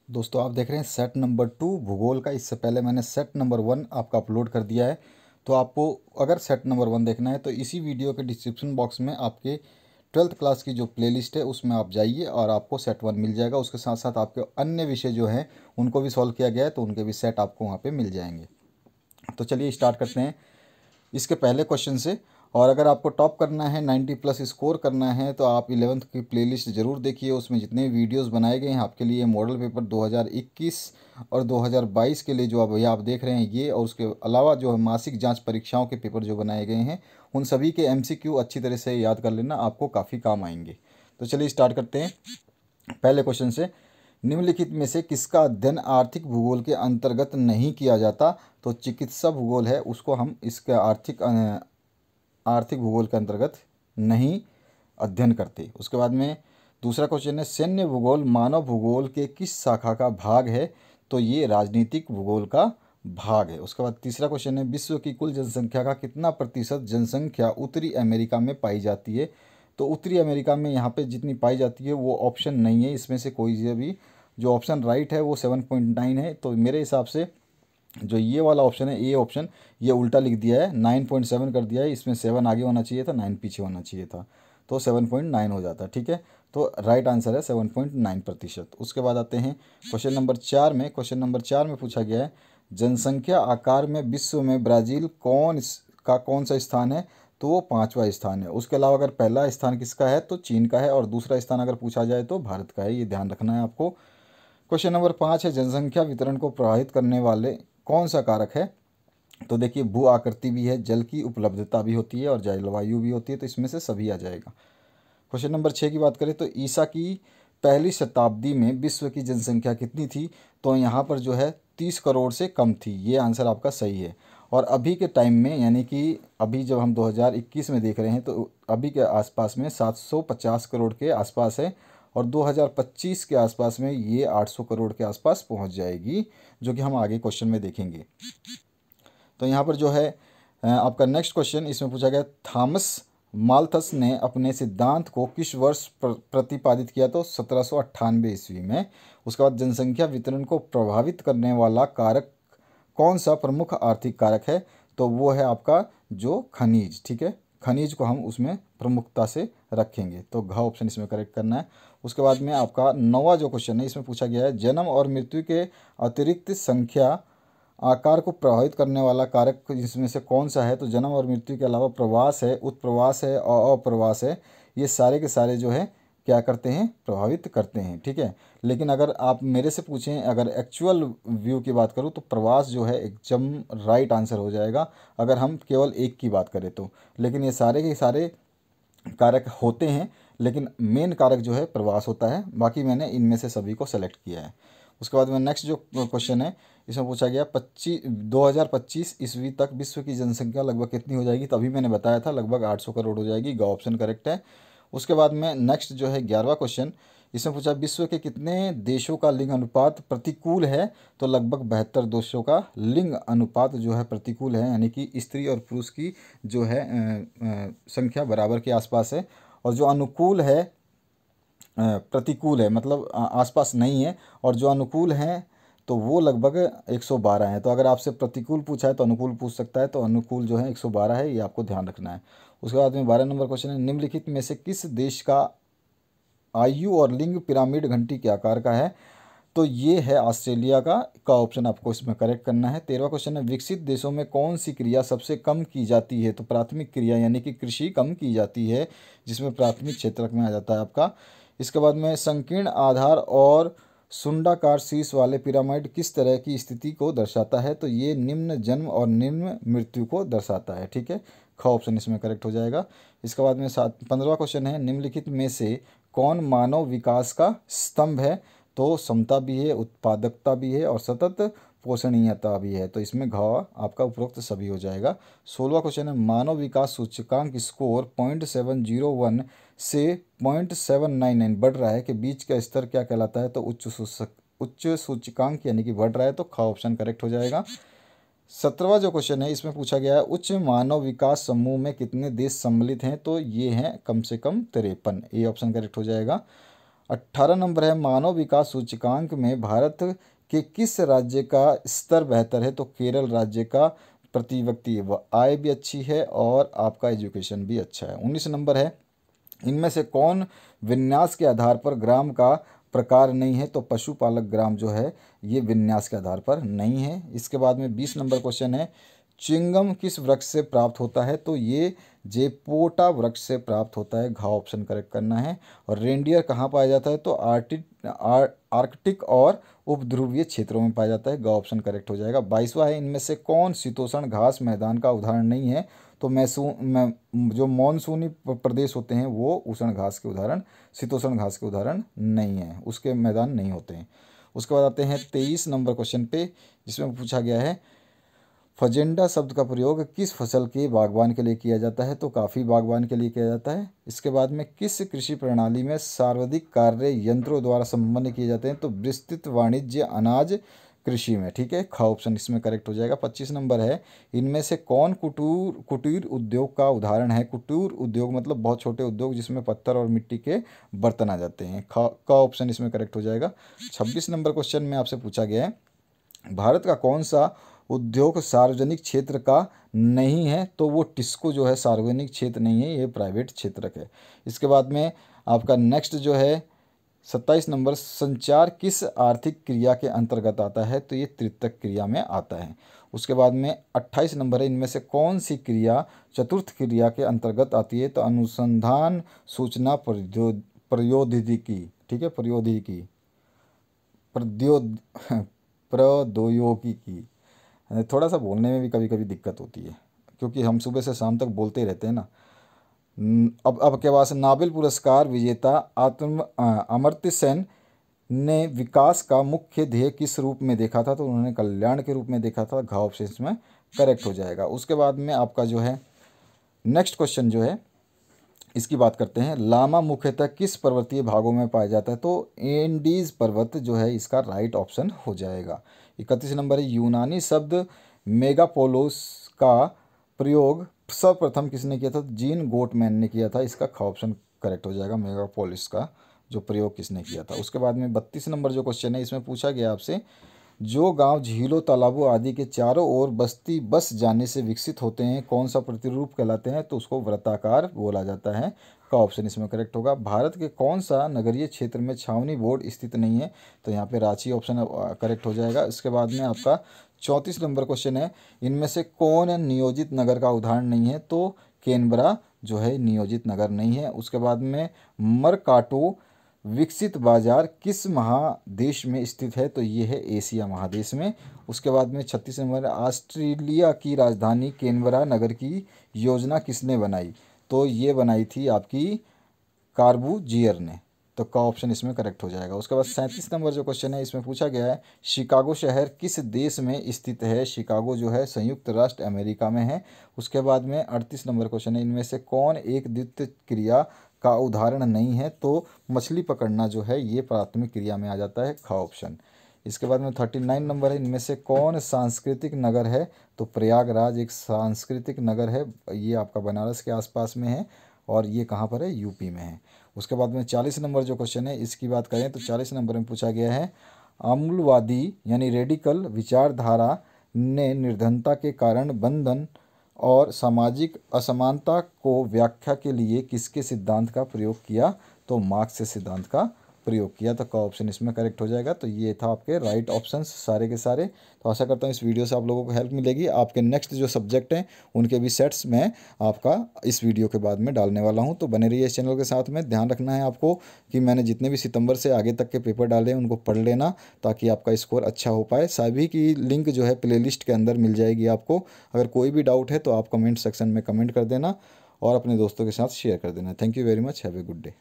दोस्तों आप देख रहे हैं सेट नंबर 2 भूगोल का। इससे पहले मैंने सेट नंबर 1 आपका अपलोड कर दिया है। तो आपको अगर सेट नंबर 1 देखना है तो इसी वीडियो के डिस्क्रिप्शन बॉक्स में आपके 12th क्लास की जो प्लेलिस्ट है उसमें आप जाइए और आपको सेट 1 मिल जाएगा। उसके साथ साथ आपके अन्य विषय जो हैं उनको भी सॉल्व किया गया है, तो उनके भी सेट आपको वहाँ पर मिल जाएंगे। तो चलिए स्टार्ट करते हैं इसके पहले क्वेश्चन से। और अगर आपको टॉप करना है, 90 प्लस स्कोर करना है, तो आप 11th की प्लेलिस्ट ज़रूर देखिए। उसमें जितने वीडियोस बनाए गए हैं आपके लिए मॉडल पेपर 2021 और 2022 के लिए जो अब ये आप देख रहे हैं ये, और उसके अलावा जो है मासिक जांच परीक्षाओं के पेपर जो बनाए गए हैं उन सभी के MCQ अच्छी तरह से याद कर लेना, आपको काफ़ी काम आएंगे। तो चलिए स्टार्ट करते हैं पहले क्वेश्चन से। निम्नलिखित में से किसका अध्ययन आर्थिक भूगोल के अंतर्गत नहीं किया जाता? तो चिकित्सा भूगोल है, उसको हम इसके आर्थिक भूगोल के अंतर्गत नहीं अध्ययन करते। उसके बाद में दूसरा क्वेश्चन है, सैन्य भूगोल मानव भूगोल के किस शाखा का भाग है? तो ये राजनीतिक भूगोल का भाग है। उसके बाद तीसरा क्वेश्चन है, विश्व की कुल जनसंख्या का कितना प्रतिशत जनसंख्या उत्तरी अमेरिका में पाई जाती है? तो उत्तरी अमेरिका में यहाँ पे जितनी पाई जाती है वो ऑप्शन नहीं है, इसमें से कोई से भी जो ऑप्शन राइट है वो 7.9 है। तो मेरे हिसाब से जो ये वाला ऑप्शन है, ये ऑप्शन ये उल्टा लिख दिया है, 9.7 कर दिया है। इसमें 7 आगे होना चाहिए था, 9 पीछे होना चाहिए था, तो 7.9 हो जाता। ठीक है, तो राइट आंसर है 7.9%। उसके बाद आते हैं क्वेश्चन नंबर 4 में। क्वेश्चन नंबर 4 में पूछा गया है, जनसंख्या आकार में विश्व में ब्राज़ील कौन सा स्थान है? तो वो 5वां स्थान है। उसके अलावा अगर पहला स्थान किसका है तो चीन का है, और दूसरा स्थान अगर पूछा जाए तो भारत का है। ये ध्यान रखना है आपको। क्वेश्चन नंबर 5 है, जनसंख्या वितरण को प्रभावित करने वाले कौन सा कारक है? तो देखिए, भू आकृति भी है, जल की उपलब्धता भी होती है और जलवायु भी होती है, तो इसमें से सभी आ जाएगा। क्वेश्चन नंबर 6 की बात करें तो ईसा की पहली शताब्दी में विश्व की जनसंख्या कितनी थी? तो यहाँ पर जो है 30 करोड़ से कम थी। ये आंसर आपका सही है। और अभी के टाइम में, यानी कि अभी जब हम 2021 में देख रहे हैं, तो अभी के आसपास में 750 करोड़ के आसपास है, और 2025 के आसपास में ये 800 करोड़ के आसपास पहुंच जाएगी, जो कि हम आगे क्वेश्चन में देखेंगे। तो यहाँ पर जो है आपका नेक्स्ट क्वेश्चन, इसमें पूछा गया, थॉमस माल्थस ने अपने सिद्धांत को किस वर्ष प्रतिपादित किया? तो 1798 ईस्वी में। उसके बाद जनसंख्या वितरण को प्रभावित करने वाला कारक कौन सा प्रमुख आर्थिक कारक है? तो वो है आपका जो खनिज। ठीक है, खनिज को हम उसमें प्रमुखता से रखेंगे, तो घ ऑप्शन इसमें करेक्ट करना है। उसके बाद में आपका 9वां जो क्वेश्चन है, इसमें पूछा गया है, जन्म और मृत्यु के अतिरिक्त संख्या आकार को प्रभावित करने वाला कारक इसमें से कौन सा है? तो जन्म और मृत्यु के अलावा प्रवास है, उत्प्रवास है और अप्रवास है, ये सारे के सारे जो है क्या करते हैं? प्रभावित करते हैं। ठीक है, लेकिन अगर आप मेरे से पूछें, अगर एक्चुअल व्यू की बात करूँ तो प्रवास जो है एकदम राइट आंसर हो जाएगा, अगर हम केवल एक की बात करें तो। लेकिन ये सारे के सारे कारक होते हैं, लेकिन मेन कारक जो है प्रवास होता है। बाकी मैंने इनमें से सभी को सेलेक्ट किया है। उसके बाद में नेक्स्ट जो क्वेश्चन है, इसमें पूछा गया 2025 ईस्वी तक विश्व की जनसंख्या लगभग कितनी हो जाएगी? तभी मैंने बताया था लगभग 800 करोड़ हो जाएगी। ग ऑप्शन करेक्ट है। उसके बाद में नेक्स्ट जो है 11वां क्वेश्चन, इसमें पूछा विश्व के कितने देशों का लिंग अनुपात प्रतिकूल है? तो लगभग 72 देशों का लिंग अनुपात जो है प्रतिकूल है, यानी कि स्त्री और पुरुष की जो है संख्या बराबर के आसपास है। और जो अनुकूल है प्रतिकूल है, मतलब आसपास नहीं है, और जो अनुकूल हैं तो वो लगभग 112 हैं। तो अगर आपसे प्रतिकूल पूछा है तो अनुकूल पूछ सकता है, तो अनुकूल जो है 112 है, ये आपको ध्यान रखना है। उसके बाद में 12 नंबर क्वेश्चन है, निम्नलिखित में से किस देश का आयु और लिंग पिरामिड घंटी के आकार का है? तो ये है ऑस्ट्रेलिया का ऑप्शन आपको इसमें करेक्ट करना है। 13वां क्वेश्चन है, विकसित देशों में कौन सी क्रिया सबसे कम की जाती है? तो प्राथमिक क्रिया, यानी कि कृषि कम की जाती है, जिसमें प्राथमिक क्षेत्र में आ जाता है आपका। इसके बाद में संकीर्ण आधार और सुंडाकार शीर्ष वाले पिरामिड किस तरह की स्थिति को दर्शाता है? तो ये निम्न जन्म और निम्न मृत्यु को दर्शाता है। ठीक है, ख ऑप्शन इसमें करेक्ट हो जाएगा। इसके बाद में 15वां क्वेश्चन है, निम्नलिखित में से कौन मानव विकास का स्तंभ है? तो समता भी है, उत्पादकता भी है, और सतत पोषणीयता भी है। तो इसमें घ आपका उपरोक्त सभी हो जाएगा। 16वां क्वेश्चन है, मानव विकास सूचकांक स्कोर 0.701 से 0.799 बढ़ रहा है कि बीच का स्तर क्या कहलाता है? तो उच्च सूचकांक, यानी कि बढ़ रहा है, तो ख ऑप्शन करेक्ट हो जाएगा। 17वां जो क्वेश्चन है, इसमें पूछा गया है, उच्च मानव विकास समूह में कितने देश सम्मिलित हैं? तो ये हैं कम से कम 53, ये ऑप्शन करेक्ट हो जाएगा। 18 नंबर है मानव विकास सूचकांक में भारत के किस राज्य का स्तर बेहतर है? तो केरल राज्य का प्रति व्यक्ति आय भी अच्छी है और आपका एजुकेशन भी अच्छा है। 19 नंबर है इनमें से कौन विन्यास के आधार पर ग्राम का प्रकार नहीं है? तो पशुपालक ग्राम जो है ये विन्यास के आधार पर नहीं है। इसके बाद में 20 नंबर क्वेश्चन है च्युइंगम किस वृक्ष से प्राप्त होता है? तो ये जेपोटा वृक्ष से प्राप्त होता है, घ ऑप्शन करेक्ट करना है। और रेंडियर कहाँ पाया जाता है? तो आर्कटिक और उपध्रुवीय क्षेत्रों में पाया जाता है, ग ऑप्शन करेक्ट हो जाएगा। 22वां है इनमें से कौन शीतोष्ण घास मैदान का उदाहरण नहीं है? तो जो मानसूनी प्रदेश होते हैं वो उष्ण घास के उदाहरण, शीतोष्ण घास के उदाहरण नहीं है, उसके मैदान नहीं होते हैं। उसके बाद आते हैं 23 नंबर क्वेश्चन पे, जिसमें पूछा गया है फजेंडा शब्द का प्रयोग किस फसल के बागवान के लिए किया जाता है? तो काफ़ी बागवान के लिए किया जाता है। इसके बाद में किस कृषि प्रणाली में सर्वाधिक कार्य यंत्रों द्वारा संपन्न किए जाते हैं? तो विस्तृत वाणिज्य अनाज कृषि में, ठीक है, ख ऑप्शन इसमें करेक्ट हो जाएगा। 25 नंबर है इनमें से कौन कुटीर उद्योग का उदाहरण है? कुटीर उद्योग मतलब बहुत छोटे उद्योग जिसमें पत्थर और मिट्टी के बर्तन आ जाते हैं, क ऑप्शन इसमें करेक्ट हो जाएगा। 26 नंबर क्वेश्चन में आपसे पूछा गया है भारत का कौन सा उद्योग सार्वजनिक क्षेत्र का नहीं है? तो वो टिस्को जो है सार्वजनिक क्षेत्र नहीं है, ये प्राइवेट क्षेत्र है। इसके बाद में आपका नेक्स्ट जो है 27 नंबर संचार किस आर्थिक क्रिया के अंतर्गत आता है? तो ये तृतीयक क्रिया में आता है। उसके बाद में 28 नंबर है इनमें से कौन सी क्रिया चतुर्थ क्रिया के अंतर्गत आती है? तो अनुसंधान सूचना प्रौद्योगिकी, ठीक है, प्रौद्योगिकी। थोड़ा सा बोलने में भी कभी कभी दिक्कत होती है क्योंकि हम सुबह से शाम तक बोलते ही रहते हैं ना। अब के पास नोबेल पुरस्कार विजेता अमर्त्य सेन ने विकास का मुख्य ध्येय किस रूप में देखा था? तो उन्होंने कल्याण के रूप में देखा था, घ ऑप्शन में करेक्ट हो जाएगा। उसके बाद में आपका जो है नेक्स्ट क्वेश्चन जो है इसकी बात करते हैं लामा मुख्यतः किस पर्वतीय भागों में पाया जाता है? तो एंडीज पर्वत जो है इसका राइट ऑप्शन हो जाएगा। 31 नंबर है यूनानी शब्द मेगापोलोस का प्रयोग सर्वप्रथम किसने किया था? जीन गोटमैन ने किया था, इसका ख ऑप्शन करेक्ट हो जाएगा, मेगापोलिस का जो प्रयोग किसने किया था। उसके बाद में 32 नंबर जो क्वेश्चन है इसमें पूछा गया आपसे जो गांव झीलों तालाबों आदि के चारों ओर बस्ती बस जाने से विकसित होते हैं कौन सा प्रतिरूप कहलाते हैं? तो उसको वृत्ताकार बोला जाता है, का ऑप्शन इसमें करेक्ट होगा। भारत के कौन सा नगरीय क्षेत्र में छावनी बोर्ड स्थित नहीं है? तो यहाँ पे रांची ऑप्शन करेक्ट हो जाएगा। इसके बाद में आपका 34 नंबर क्वेश्चन है इनमें से कौन नियोजित नगर का उदाहरण नहीं है? तो कैनबरा जो है नियोजित नगर नहीं है। उसके बाद में मरकाटो विकसित बाजार किस महादेश में स्थित है? तो ये है एशिया महादेश में। उसके बाद में 36 नंबर ऑस्ट्रेलिया की राजधानी कैनबरा नगर की योजना किसने बनाई? तो ये बनाई थी आपकी कार्बूजियर ने, तो का ऑप्शन इसमें करेक्ट हो जाएगा। उसके बाद 37 नंबर जो क्वेश्चन है इसमें पूछा गया है शिकागो शहर किस देश में स्थित है? शिकागो जो है संयुक्त राष्ट्र अमेरिका में है। उसके बाद में 38 नंबर क्वेश्चन है इनमें से कौन एक द्वितीय क्रिया का उदाहरण नहीं है? तो मछली पकड़ना जो है ये प्राथमिक क्रिया में आ जाता है, ख ऑप्शन। इसके बाद में 39 नंबर है इनमें से कौन सांस्कृतिक नगर है? तो प्रयागराज एक सांस्कृतिक नगर है, ये आपका बनारस के आसपास में है और ये कहाँ पर है? यूपी में है। उसके बाद में 40 नंबर जो क्वेश्चन है इसकी बात करें तो 40 नंबर में पूछा गया है अमूलवादी यानी रेडिकल विचारधारा ने निर्धनता के कारण बंधन और सामाजिक असमानता को व्याख्या के लिए किसके सिद्धांत का प्रयोग किया? तो मार्क्स के सिद्धांत का प्रयोग किया, तो का ऑप्शन इसमें करेक्ट हो जाएगा। तो ये था आपके राइट ऑप्शंस सारे के सारे। तो आशा करता हूँ इस वीडियो से आप लोगों को हेल्प मिलेगी। आपके नेक्स्ट जो सब्जेक्ट हैं उनके भी सेट्स मैं आपका इस वीडियो के बाद में डालने वाला हूँ, तो बने रहिए इस चैनल के साथ में। ध्यान रखना है आपको कि मैंने जितने भी सितंबर से आगे तक के पेपर डाले हैं उनको पढ़ लेना ताकि आपका स्कोर अच्छा हो पाए। सभी की लिंक जो है प्लेलिस्ट के अंदर मिल जाएगी आपको। अगर कोई भी डाउट है तो आप कमेंट सेक्शन में कमेंट कर देना और अपने दोस्तों के साथ शेयर कर देना। Thank you very much, have a good day.